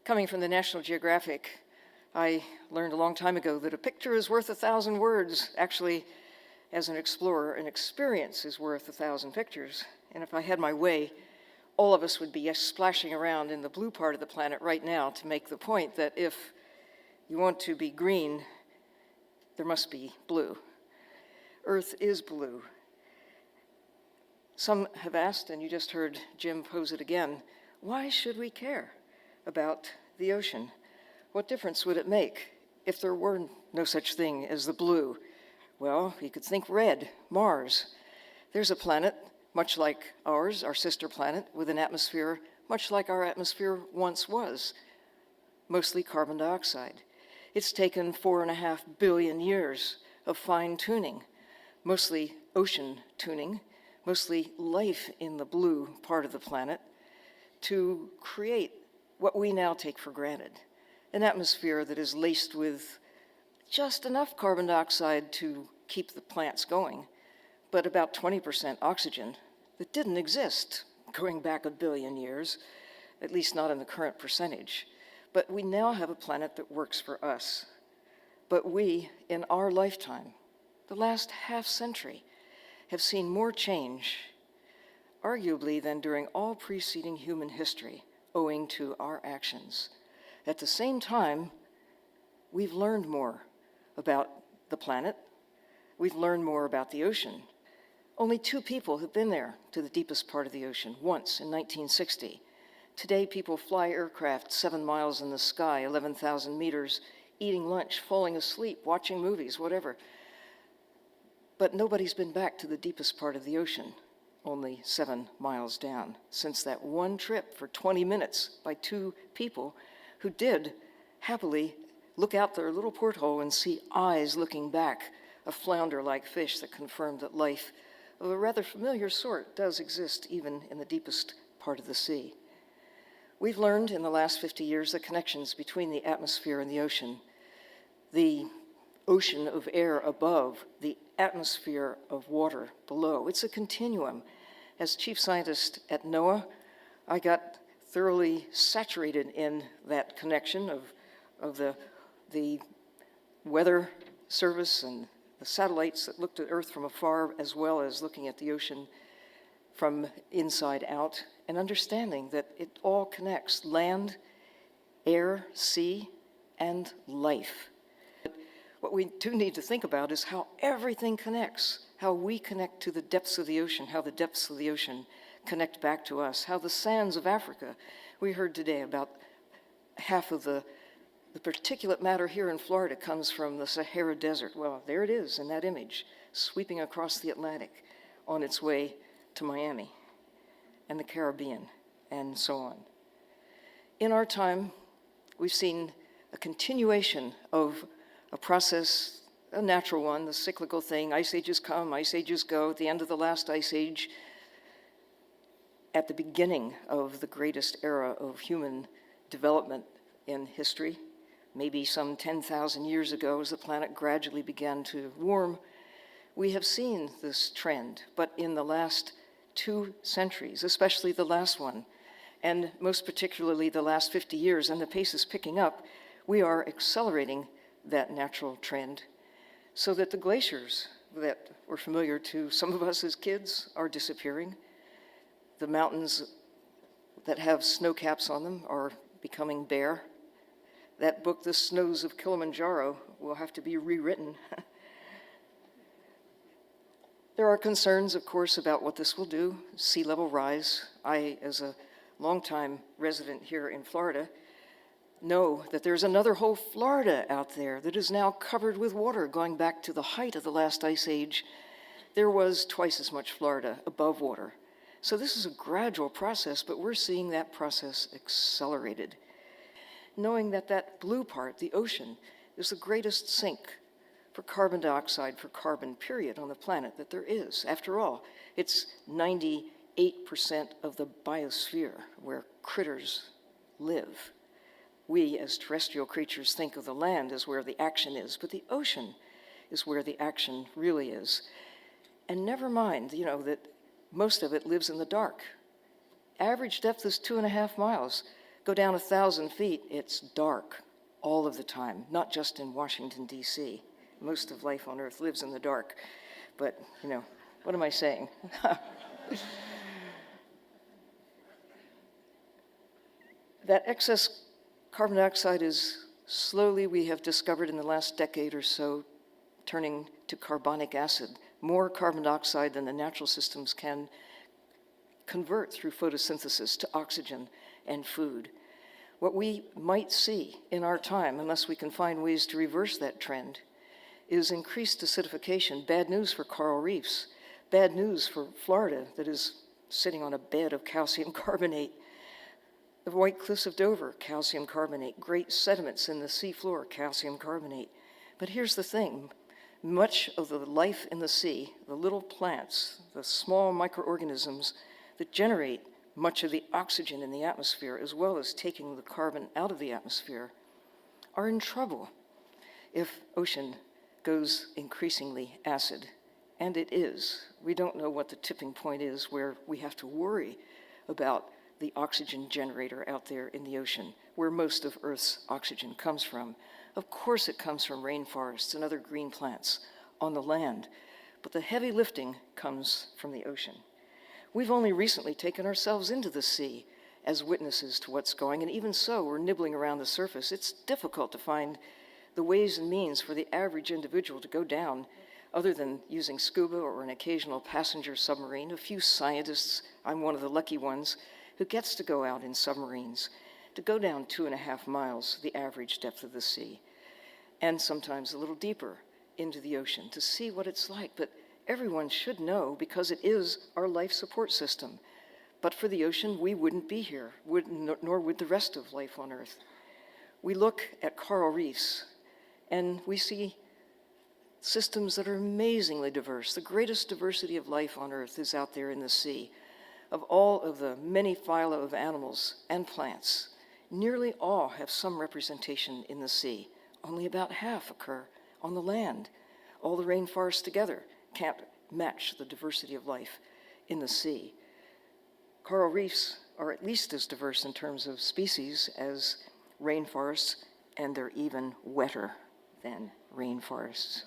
Coming from the National Geographic, I learned a long time ago that a picture is worth 1,000 words. Actually, as an explorer, an experience is worth 1,000 pictures. And if I had my way, all of us would be splashing around in the blue part of the planet right now to make the point that if you want to be green, there must be blue. Earth is blue. Some have asked, and you just heard Jim pose it again, why should we care about the ocean? What difference would it make if there were no such thing as the blue? Well, you could think red, Mars. There's a planet, much like ours, our sister planet, with an atmosphere much like our atmosphere once was, mostly carbon dioxide. It's taken 4.5 billion years of fine-tuning, mostly ocean tuning, mostly life in the blue part of the planet, to create what we now take for granted, an atmosphere that is laced with just enough carbon dioxide to keep the plants going, but about 20% oxygen that didn't exist going back 1 billion years, at least not in the current percentage. But we now have a planet that works for us. But we, in our lifetime, the last half century, have seen more change, arguably, than during all preceding human history, owing to our actions. At the same time, we've learned more about the planet. We've learned more about the ocean. Only 2 people have been there to the deepest part of the ocean, once in 1960. Today, people fly aircraft 7 miles in the sky, 11,000 meters, eating lunch, falling asleep, watching movies, whatever. But nobody's been back to the deepest part of the ocean, only 7 miles down, since that one trip for 20 minutes by 2 people who did happily look out their little porthole and see eyes looking back, a flounder-like fish that confirmed that life of a rather familiar sort does exist even in the deepest part of the sea. We've learned in the last 50 years the connections between the atmosphere and the ocean of air above, the atmosphere of water below. It's a continuum. As chief scientist at NOAA, I got thoroughly saturated in that connection of the weather service and the satellites that looked at Earth from afar, as well as looking at the ocean from inside out, and understanding that it all connects: land, air, sea, and life. But what we do need to think about is how everything connects, how we connect to the depths of the ocean, how the depths of the ocean connect back to us, how the sands of Africa, we heard today about half of the particulate matter here in Florida comes from the Sahara Desert. Well, there it is in that image, sweeping across the Atlantic on its way to Miami and the Caribbean, and so on. In our time, we've seen a continuation of a process, a natural one, the cyclical thing. Ice ages come, ice ages go. At the end of the last ice age, at the beginning of the greatest era of human development in history, maybe some 10,000 years ago, as the planet gradually began to warm, we have seen this trend. But in the last 2 centuries, especially the last one, and most particularly the last 50 years, and the pace is picking up, we are accelerating that natural trend so that the glaciers that were familiar to some of us as kids are disappearing. The mountains that have snow caps on them are becoming bare. That book, The Snows of Kilimanjaro, will have to be rewritten. There are concerns, of course, about what this will do, sea level rise. I, as a longtime resident here in Florida, know that there's another whole Florida out there that is now covered with water. Going back to the height of the last ice age, there was twice as much Florida above water. So this is a gradual process, but we're seeing that process accelerated. Knowing that that blue part, the ocean, is the greatest sink for carbon dioxide, for carbon, period, on the planet that there is. After all, it's 98% of the biosphere where critters live. We, as terrestrial creatures, think of the land as where the action is, but the ocean is where the action really is. And never mind, that most of it lives in the dark. Average depth is 2.5 miles. Go down 1,000 feet, it's dark all of the time, not just in Washington, D.C. Most of life on Earth lives in the dark. But, what am I saying? That excess carbon dioxide is slowly, we have discovered in the last decade or so, turning to carbonic acid, more carbon dioxide than the natural systems can convert through photosynthesis to oxygen and food. What we might see in our time, unless we can find ways to reverse that trend, is increased acidification. Bad news for coral reefs, bad news for Florida that is sitting on a bed of calcium carbonate. The White Cliffs of Dover, calcium carbonate. Great sediments in the seafloor, calcium carbonate. But here's the thing. Much of the life in the sea, the little plants, the small microorganisms that generate much of the oxygen in the atmosphere, as well as taking the carbon out of the atmosphere, are in trouble if ocean goes increasingly acid. And it is. We don't know what the tipping point is where we have to worry about the oxygen generator out there in the ocean, where most of Earth's oxygen comes from. Of course it comes from rainforests and other green plants on the land, but the heavy lifting comes from the ocean. We've only recently taken ourselves into the sea as witnesses to what's going, and even so, we're nibbling around the surface. It's difficult to find the ways and means for the average individual to go down other than using scuba or an occasional passenger submarine. A few scientists, I'm one of the lucky ones, who gets to go out in submarines, to go down 2.5 miles, the average depth of the sea, and sometimes a little deeper into the ocean to see what it's like. But everyone should know, because it is our life support system. But for the ocean, we wouldn't be here, nor would the rest of life on Earth. We look at coral reefs, and we see systems that are amazingly diverse. The greatest diversity of life on Earth is out there in the sea. Of all of the many phyla of animals and plants, nearly all have some representation in the sea. Only about half occur on the land. All the rainforests together can't match the diversity of life in the sea. Coral reefs are at least as diverse in terms of species as rainforests, and they're even wetter than rainforests.